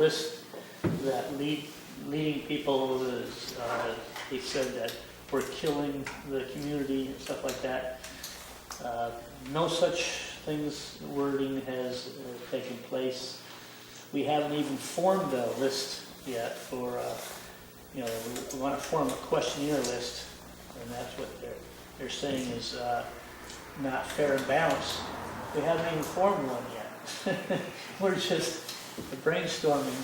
list that leading people is, he said that we're killing the community and stuff like that. No such things, wording has taken place. We haven't even formed a list yet for, we want to form a questionnaire list, and that's what they're saying is not fair and balanced. We haven't even formed one yet. We're just brainstorming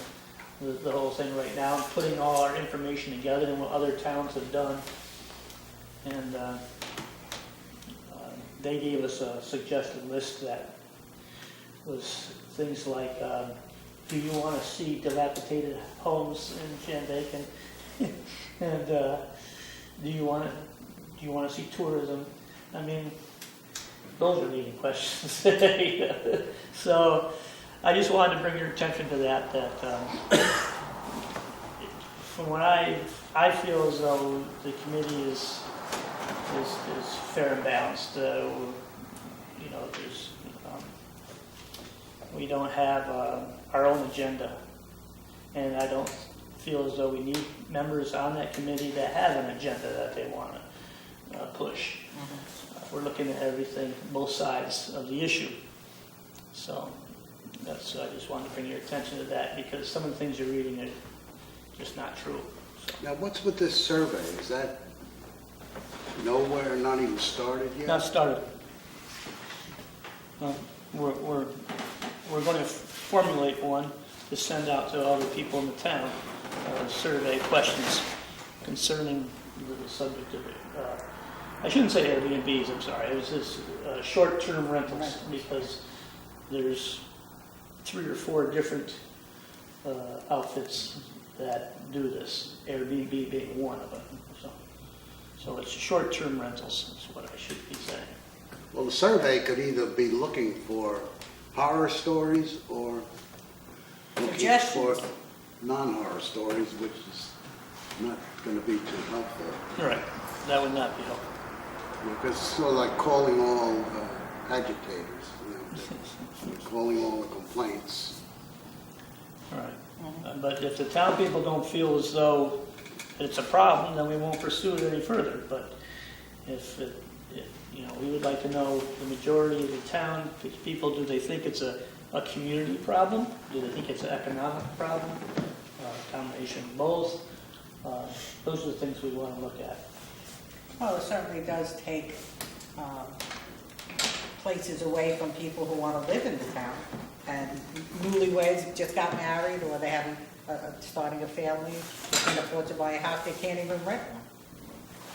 the whole thing right now, and putting all our information together and what other towns have done. And they gave us a suggested list that was things like, do you want to see dilapidated homes in Shandaken? And do you want to see tourism? I mean, those are leading questions. So I just wanted to bring your attention to that from what I feel as though the committee is fair and balanced. We don't have our own agenda, and I don't feel as though we need members on that committee that have an agenda that they want to push. We're looking at everything, both sides of the issue. So I just wanted to bring your attention to that, because some of the things you're reading are just not true. So. Now, what's with this survey? Is that nowhere, not even started yet? Not started. We're going to formulate one to send out to all the people in the town, survey questions concerning the subject of it. I shouldn't say Airbnbs, I'm sorry. It was just short-term rentals, because there's 3 or 4 different outfits that do this, Airbnb being one of them. So it's short-term rentals, is what I should be saying. Well, the survey could either be looking for horror stories or looking for non-horror stories, which is not going to be too helpful. Right, that would not be helpful. Because it's sort of like calling all agitators, calling all the complaints. All right. But if the town people don't feel as though it's a problem, then we won't pursue it any further. But if we would like to know the majority of the town people, do they think it's a community problem? Do they think it's an economic problem? Combination of both? Those are the things we want to look at. Well, it certainly does take places away from people who want to live in the town. And newlyweds just got married, or they haven't starting a family, they can't afford to buy a house, they can't even rent one,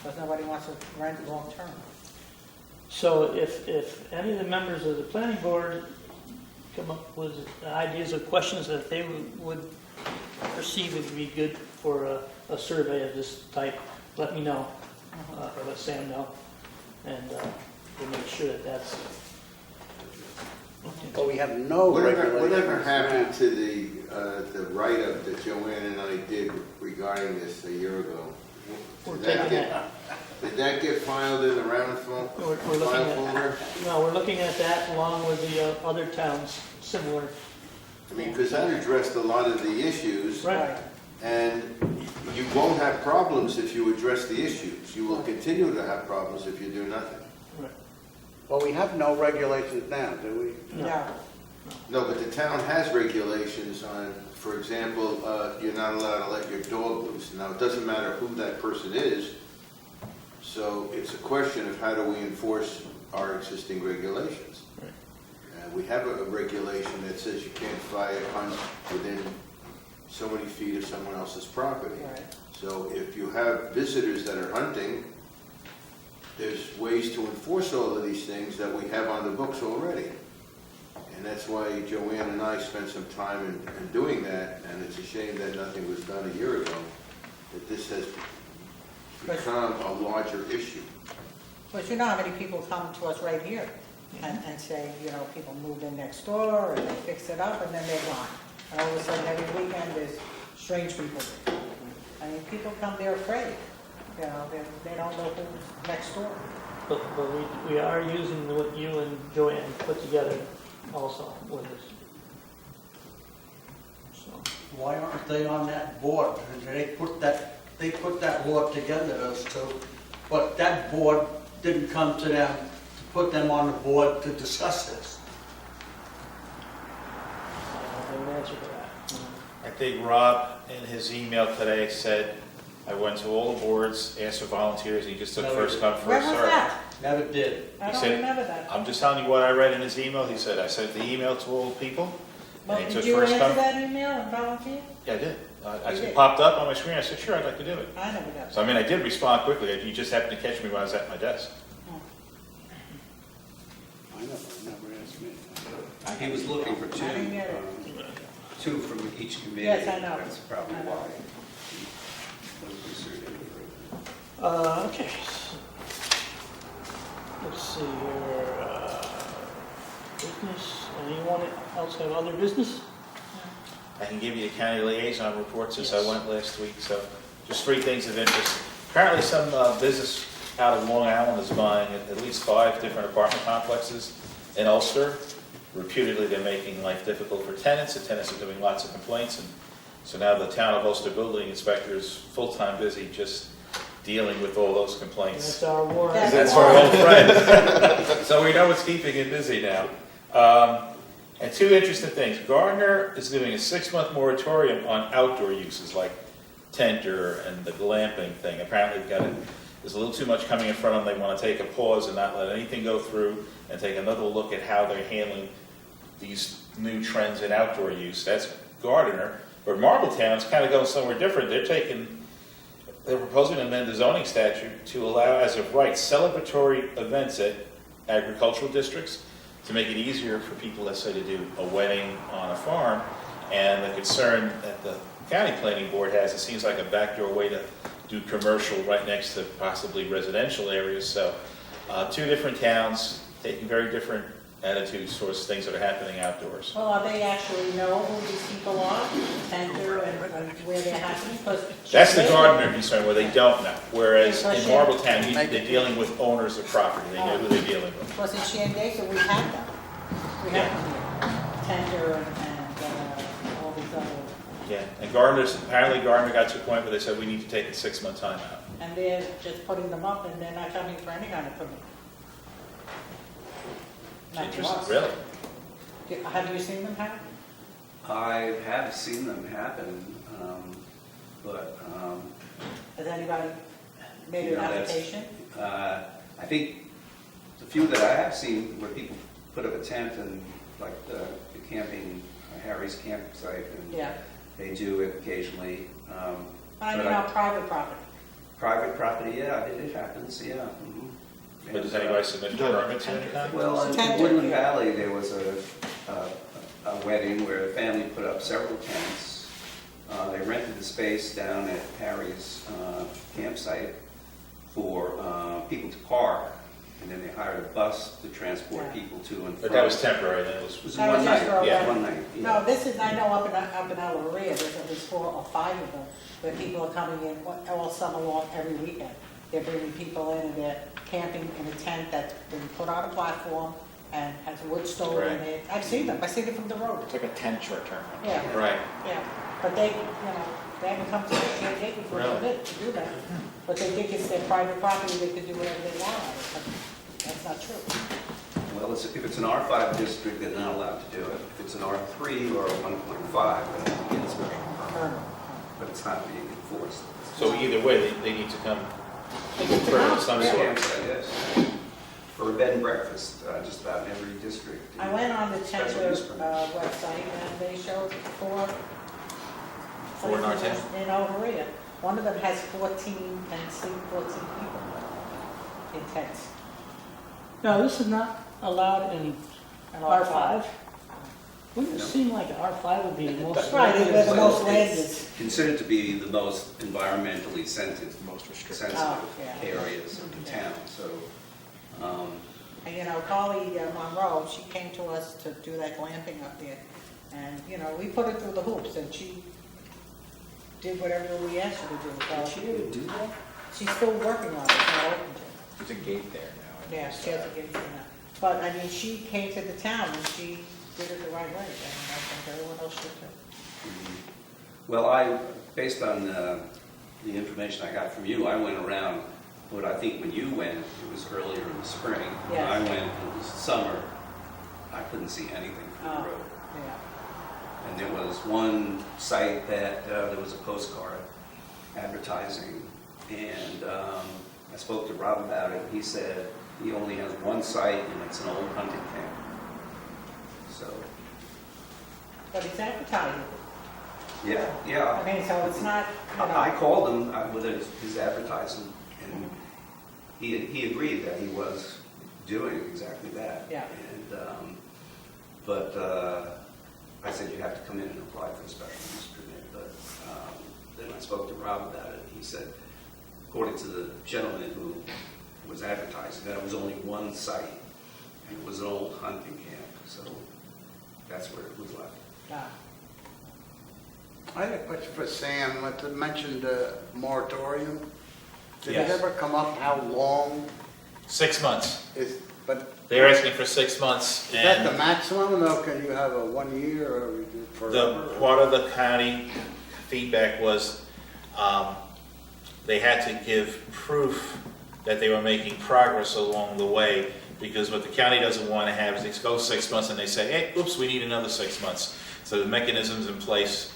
because nobody wants to rent long term. So if any of the members of the planning board come up with ideas or questions that they would perceive would be good for a survey of this type, let me know, or let Sam know, and we'll make sure that that's... But we have no regulations. Whatever happened to the write-up that Joanne and I did regarding this a year ago? Did that get filed in the round file folder? No, we're looking at that along with the other towns similar. I mean, because that addressed a lot of the issues. Right. And you won't have problems if you address the issues. You will continue to have problems if you do nothing. Right. Well, we have no regulations now, do we? No. No, but the town has regulations on, for example, you're not allowed to let your dog loose. Now, it doesn't matter who that person is, so it's a question of how do we enforce our existing regulations. Right. We have a regulation that says you can't fly a hunt within so many feet of someone else's property. Right. So if you have visitors that are hunting, there's ways to enforce all of these things that we have on the books already. And that's why Joanne and I spent some time in doing that, and it's a shame that nothing was done a year ago, that this has become a larger issue. But you know how many people come to us right here and say, people moved in next door, and they fixed it up, and then they're gone. And all of a sudden, every weekend, there's strange people. I mean, people come, they're afraid. They don't know who's next door. But we are using what you and Joanne put together also with us. So. why aren't they on that board? And they put that law together, those two, but that board didn't come to them to put them on the board to discuss this. I don't have an answer to that. I think Rob, in his email today, said, I went to all the boards, asked for volunteers, and he just took No, first come, Where first was served. that? Never did. I He don't said- remember that. I'm just telling you what I read in his email. He said, I sent the email to all the people, Well, and he did took you first answer come. that email and volunteer? Yeah, I did. I You said, did? popped up on my screen. I said, sure, I'd like to do it. I never got So, I mean, I did respond quickly. You just happened to catch me when I was at my desk. I never asked me. He was looking for I didn't get it. two from each committee. Yes, I know. That's probably I know. why. he wasn't pursued any further. Okay. Let's see here, business, anyone else have other business? I can give you the county liaison report since Yes. I went last week, so just 3 things of interest. Apparently some business out of Long Island is buying at least 5 different apartment complexes in Ulster. Reputedly, they're making life difficult for tenants. The tenants are doing lots of complaints, and so now the town of Ulster building inspector is full-time busy just dealing with all those complaints. That's our warrant. That's That's our old friend. So we know it's keeping it busy now. And 2 interesting things. Gardner is doing a 6-month moratorium on outdoor uses like tenter and the glamping thing. Apparently there's a little too much coming in front of them. They want to take a pause and not let anything go through and take another look at how they're handling these new trends in outdoor use. That's Gardner. But Marbletown's kind of going somewhere different. They're proposing to amend the zoning statute to allow, as of right, celebratory events at agricultural districts to make it easier for people, let's say, to do a wedding on a farm. And the concern that the county planning board has, it seems like a backdoor way to do commercial right next to possibly residential areas. So 2 different towns taking very different attitudes towards things that are happening outdoors. Well, they actually know who these people are, tender, and where they're happening? 'Cause That's the they- Gardner concern, where they don't know. Whereas in Because Marbletown, they're dealing with owners of property. They know who they're dealing with. Because in Shandaken, we have them. We have them here. Tender and all these other, Yeah, and apparently Gardner got to a point where they said, we need to take a 6-month time out. and they're just putting them up and they're not coming for any kind of permit. Not to Interesting, us. really? Have you seen them happen? I have seen them happen, but, Has anybody made You an know, that's- application? I think the few that I have seen where people put up a tent and like the camping, Harry's campsite, and Yeah. they do it occasionally. I mean, but on private property. Private property, yeah, it happens, yeah. mhm. But does And, anybody submit permits or anything? Well, in Tent, Woodland yeah. Valley, there was a wedding where a family put up several tents. They rented the space down at Harry's campsite for people to park, and then they hired a bus to transport Yeah. people to and from. But that was temporary, then it was. It was That was one just night, for a yeah, wedding. one night. yeah. No, this is, I know up in El Maria, there's at least 4 or 5 of them, where people are coming in all summer long, every weekend. They're bringing people in and they're camping in a tent that's been put on a platform and has wood stove in Right. it. I've seen them, I've seen it from the road. It's like a tent short term. Yeah, Right. yeah, but they, they haven't come to the Shandaken for a Really? bit to do that. But they think it's their private property, they can do whatever they want on it, but that's not true. Well, if it's an R5 district, they're not allowed to do it. If it's an R3 or a 1.5, then they can get a special permit, but it's not being enforced. So either way, they need to come They get to for know. some Yeah. sort. Campsite, yes. For a bed and breakfast, just about in every district. I went on the Special Tenter use permit. website and they showed 4 4 in our places town? in El Maria. One of them has 14 and sleep 14 people in tents. No, this is not allowed in And R5. Wouldn't it seem like R5 would be the most? Right, it's where the Well, most land it's is. considered to be the most environmentally sensitive, Most restricted. sensitive Oh, yeah. areas of the town, so, And, Carly Monroe, she came to us to do that glamping up there. And, we put her through the hoops and she did whatever we asked her to do. So She would do that? she's still working on it, it's not open to her. There's a gate there now. Yeah, she has to get it done. But, I mean, she came to the town and she did it the right way, and I think everyone else should too. Well, based on the information I got from you, I went around, but I think when you went, it was earlier in the spring. When I Yes. went, it was summer, I couldn't see anything from the Oh. road. Yeah. And there was one site that there was a postcard advertising, and I spoke to Rob about it. He said he only has one site, and it's an old hunting camp. So, But it's advertising. yeah. I mean, so it's not, you know. I called him with his advertising, and he agreed that he was doing exactly that. Yeah. And, but I said you have to come in and apply for a special use permit. But then I spoke to Rob about it. He said, according to the gentleman who was advertising, that it was only one site, and it was an old hunting camp. So that's where it was left. Ah. I had a question for Sam. What mentioned moratorium. Did Yes. it ever come up how long 6 months. is, but They're asking for 6 months, is that the and maximum, or can you have a 1 year or forever? the, part of the county feedback was, they had to give proof that they were making progress along the way, because what the county doesn't want to have is it goes 6 months and they say, hey, oops, we need another 6 months. So the mechanism's in place,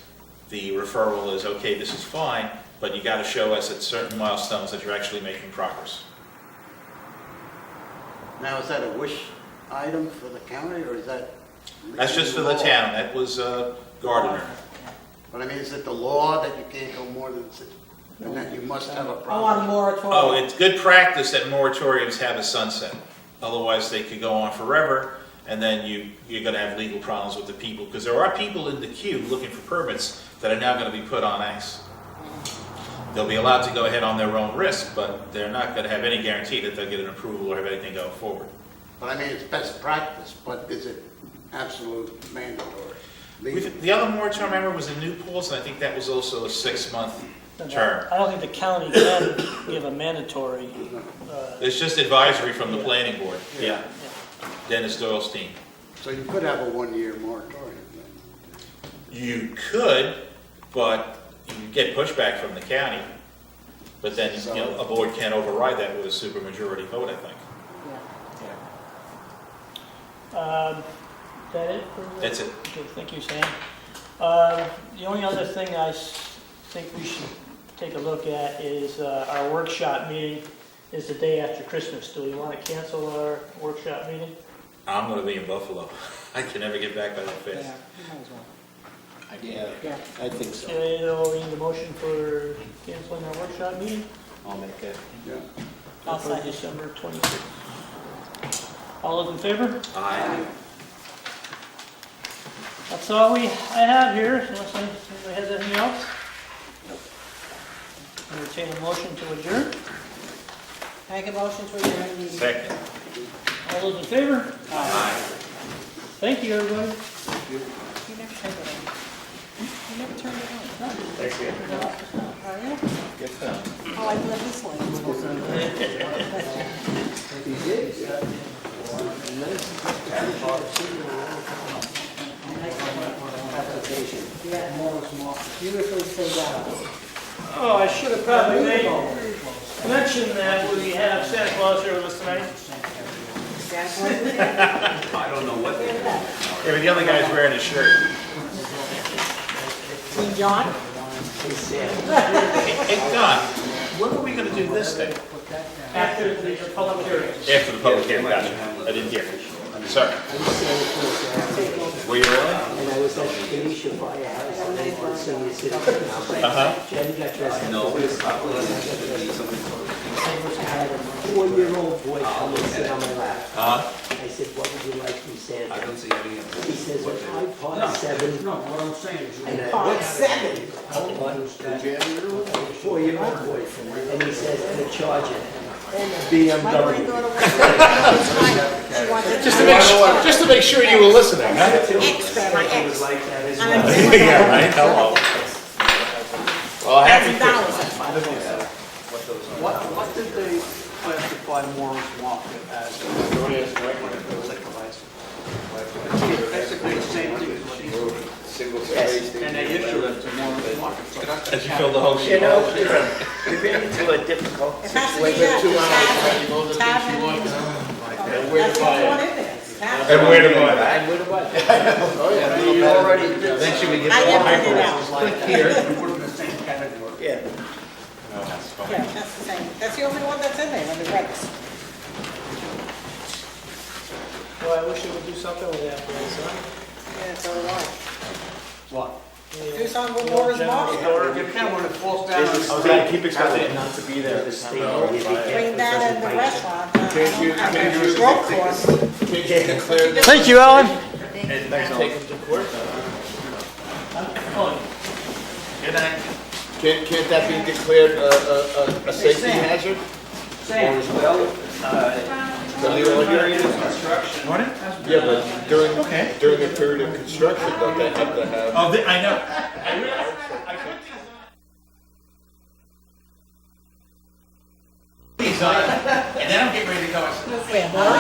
the referral is, okay, this is fine, but you got to show us at certain milestones that you're actually making progress. Now, is that a wish item for the county, or is that? That's just for the law? town, that was Gardner. But I mean, is it the law that you can't go more than 6, and that you must have a Oh, on problem? moratorium. Oh, it's good practice that moratoriums have a sunset. Otherwise, they could go on forever, and then you're gonna have legal problems with the people, because there are people in the queue looking for permits that are now gonna be put on ice. They'll be allowed to go ahead on their own risk, but they're not gonna have any guarantee that they'll get an approval or have anything go forward. But I mean, it's best practice, but is it absolute mandatory? Legal? The other moratorium, I remember, was in New Paltz, and I think that was also a 6-month term. I don't think the county can give a mandatory, It's just advisory from the planning board. Yeah, yeah. Dennis Doyle's team. So you could have a 1-year moratorium then? You could, but you get pushback from the county. But then, you know, a board can't override that with a supermajority vote, I think. Yeah. Is that it? for- That's it. Okay, thank you, Sam. The only other thing I think we should take a look at is our workshop meeting is the day after Christmas. Do we want to cancel our workshop meeting? I'm gonna be in Buffalo. I can never get back by that Yeah, fast. you might as well. Yeah, Yeah. I think so. Okay, so we need a motion for canceling our workshop meeting I'll make it. Yeah. for December 26th. All those in favor? Aye. That's all I have here, unless anybody has anything else. Entertain a motion to adjourn. Make a motion to adjourn the meeting. Second. All those in favor? Aye. Thank you, everybody. You never turned it on. You never turned it on. Thanks, again. Oh, yeah? Good stuff. Oh, I love this one. You usually say that. Oh, I should have probably mentioned that we have Santa Claus here with us tonight. Santa Claus is there? I don't know what they did. Yeah, but the other guy's wearing his shirt. King John? Hey, Don, when are we gonna do this thing? After the public hearing. After the public hearing, gotcha. I didn't hear. Sir, were you early? And I was at Phoenicia Firehouse, and they were senior citizen. Uh-huh. Jenny got dressed up. No, it's probably something. I had a 4-year-old boy come and sit on my lap. Uh-huh. I said, what would you like from I Santa? don't see any of He says, I bought 7. No, what I'm saying is. And I bought 7. 4-year-old boy. And he says, and a Charger. And a My BMW. granddaughter was there. She wanted Just to make sure you were listening, huh? extra, my It was ex. like that as And well. I'm doing Yeah, right, hello. Well, happy $1,000 Christmas. at What did they classify Morris Market as? Liquor license. Basically the same thing as what he. Single Yes. spaced. And they issued it to Morris Market. As you fill the whole sheet. You know, we've been into a difficult It has to be situation. that, tab, that's the only one in there. Tab. And where to buy it? And where do I? Oh, yeah, you already did. Then should we get I the emptied it hyperlinks? out. Click here. Put it in the same category. Yeah. Oh, that's funny. Yeah, that's the same, that's the only one that's in there, in the regs. Well, I wish it would do something with that place, huh? Yeah, so do I. What? Do something with Laura's Market. You can when it falls down. I was trying to keep expecting not to be there this time. Between that and the restaurant, Can't you- stroke course. Thank you, Alan. Take them to court. Good night. Can't that be declared a safety Sam. hazard? Sam, Well, The legal hearing? construction. Morning? Yeah, but during, Okay. during the period of construction, don't they have to have? Oh, I know. These on, and then I'm getting ready to go. Where, Laura?